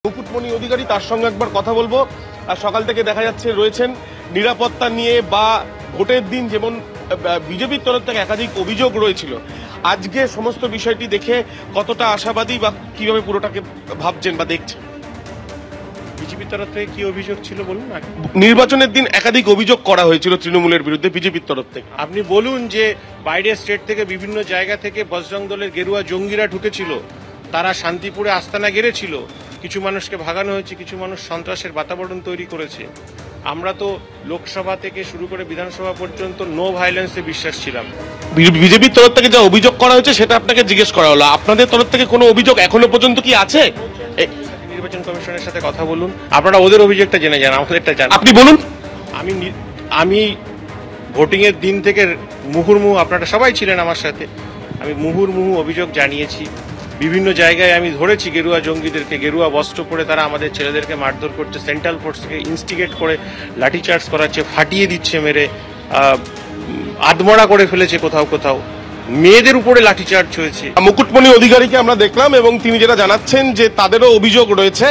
মুকুটমণি অধিকারী তার সঙ্গে একবার কথা বলবো। আর সকাল থেকে দেখা যাচ্ছে রয়েছেন নিরাপত্তা নিয়ে বা ভোটের দিন যেমন বিজেপির তরফ থেকে একাধিক অভিযোগ রয়েছিল, আজকে সমস্ত বিষয়টি দেখে কতটা আশাবাদী বা কিভাবে পুরোটাকে ভাবছেন বা দেখছেন? বিজেপির তরফ থেকে কি অভিযোগ ছিল বলুন। নির্বাচনের দিন একাধিক অভিযোগ করা হয়েছিল তৃণমূলের বিরুদ্ধে বিজেপির তরফ থেকে। আপনি বলুন যে বাইরের স্টেট থেকে বিভিন্ন জায়গা থেকে বজরং দলের গেরুয়া জঙ্গিরা ঢুকেছিল, তারা শান্তিপুরে আস্তানা গেড়েছিল, কিছু মানুষকে ভাগানো হয়েছে, কিছু মানুষ সন্ত্রাসের বাতাবরণ তৈরি করেছে। আমরা তো লোকসভা থেকে শুরু করে বিধানসভা পর্যন্ত নো ভায়োলেন্সে বিশ্বাস ছিলাম। বিজেপির তরফ থেকে যা অভিযোগ করা হয়েছে সেটা আপনাকে জিজ্ঞেস করা হলো, আপনাদের তরফ থেকে কোনো অভিযোগ এখনো পর্যন্ত কি আছে? নির্বাচন কমিশনের সাথে কথা বলুন, আপনারা ওদের অভিযোগটা জেনে যান, আমাদেরটা জান। আপনি বলুন। আমি ভোটিং এর দিন থেকে মুহুর্মুহু, আপনারা সবাই ছিলেন আমার সাথে, আমি মুহুর্মুহু অভিযোগ জানিয়েছি। বিভিন্ন জায়গায় আমি ধরেছি গেরুয়া জঙ্গিদেরকে, গেরুয়া বস্ত্র পরে তারা আমাদের ছেলেদেরকে মারধর করছে, সেন্ট্রাল ফোর্সকে ইনস্টিগেট করে লাঠিচার্জ করাচ্ছে, ফাটিয়ে দিচ্ছে মেরে, আধমরা করে ফেলেছে কোথাও কোথাও, মেয়েদের উপরে লাঠিচার্জ হয়েছে। মুকুটমণি অধিকারীকে আমরা দেখলাম এবং তিনি যেটা জানাচ্ছেন যে তাদেরও অভিযোগ রয়েছে।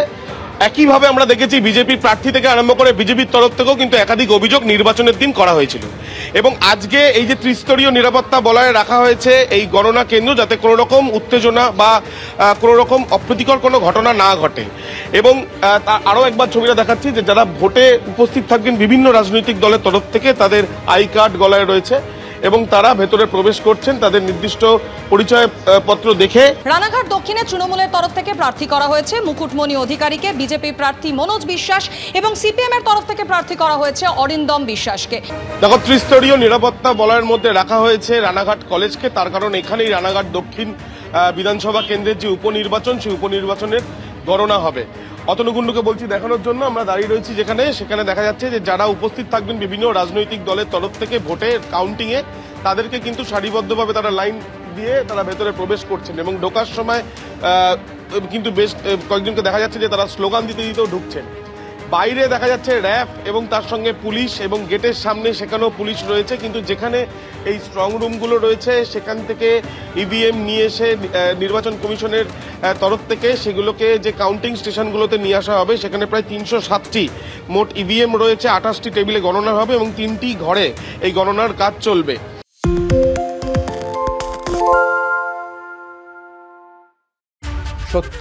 একইভাবে আমরা দেখেছি বিজেপির প্রার্থী থেকে আরম্ভ করে বিজেপির তরফ থেকেও কিন্তু একাধিক অভিযোগ নির্বাচনের দিন করা হয়েছিল। এবং আজকে এই যে ত্রিস্তরীয় নিরাপত্তা বলয়ে রাখা হয়েছে এই গণনা কেন্দ্র, যাতে কোনো রকম উত্তেজনা বা কোনো রকম অপ্রীতিকর কোনো ঘটনা না ঘটে। এবং আরও একবার ছবিটা দেখাচ্ছি যে যারা ভোটে উপস্থিত থাকবেন বিভিন্ন রাজনৈতিক দলের তরফ থেকে তাদের আই কার্ড গলায় রয়েছে এবং তারা ভেতরে প্রবেশ করছেন তাদের নির্দিষ্ট পরিচয় পত্র দেখে। রানাঘাট দক্ষিণে তৃণমূলের তরফ থেকে প্রার্থী করা হয়েছে মুকুটমণি অধিকারীকে, বিজেপি প্রার্থী মনোজ বিশ্বাস এবং সিপিএম এর তরফ থেকে প্রার্থী করা হয়েছে অরিন্দম বিশ্বাসকে। দেখো, ত্রিস্তরীয় নিরাপত্তা বলয়ের মধ্যে রাখা হয়েছে রানাঘাট কলেজকে, তার কারণ এখানেই রানাঘাট দক্ষিণ বিধানসভা কেন্দ্রের যে উপনির্বাচন, সেই উপনির্বাচনের গণনা হবে। অতনুকুণ্ডুকে বলছি দেখানোর জন্য, আমরা দাঁড়িয়ে রয়েছি যেখানে, সেখানে দেখা যাচ্ছে যে যারা উপস্থিত থাকবেন বিভিন্ন রাজনৈতিক দলের তরফ থেকে ভোটের কাউন্টিংয়ে, তাদেরকে কিন্তু সারিবদ্ধভাবে তারা লাইন দিয়ে তারা ভেতরে প্রবেশ করছেন এবং ঢোকার সময় কিন্তু বেশ কয়েকজনকে দেখা যাচ্ছে যে তারা স্লোগান দিতে দিতেও ঢুকছেন। বাইরে দেখা যাচ্ছে র্যাব এবং তার সঙ্গে পুলিশ, এবং গেটের সামনে সেখানেও পুলিশ রয়েছে। কিন্তু যেখানে এই স্ট্রং রুমগুলো রয়েছে সেখান থেকে ইভিএম নিয়ে এসে নির্বাচন কমিশনের তরফ থেকে সেগুলোকে যে কাউন্টিং স্টেশনগুলোতে নিয়ে আসা হবে, সেখানে প্রায় 307টি মোট ইভিএম রয়েছে, 28টি টেবিলে গণনা হবে এবং 3টি ঘরে এই গণনার কাজ চলবে। সত্য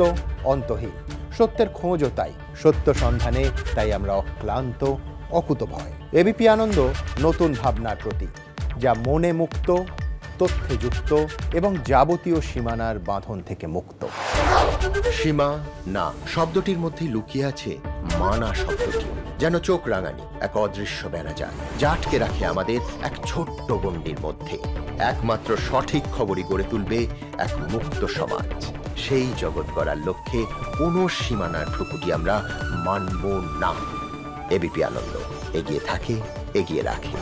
অন্তহীন, সত্যের খোঁজও তাই, সত্য সন্ধানে তাই আমরা অক্লান্ত, অকুতভয়। এবিপি আনন্দ নতুন ভাবনার প্রতীক, যা মনে মুক্ত, তথ্যে যুক্ত এবং যাবতীয় সীমানার বাঁধন থেকে মুক্ত। সীমা না শব্দটির মধ্যে লুকিয়ে আছে মানা শব্দটি, যেন চোখ রাঙানি এক অদৃশ্য ব্যানাজার, যা আটকে রাখে আমাদের এক ছোট্ট গণ্ডির মধ্যে। একমাত্র সঠিক খবরই গড়ে তুলবে এক মুক্ত সমাজ। সেই জগৎ গড়ার লক্ষ্যে কোনো সীমানার ঠুকুটি আমরা মানব না। এবিপি আনন্দ এগিয়ে থাকে, এগিয়ে রাখে।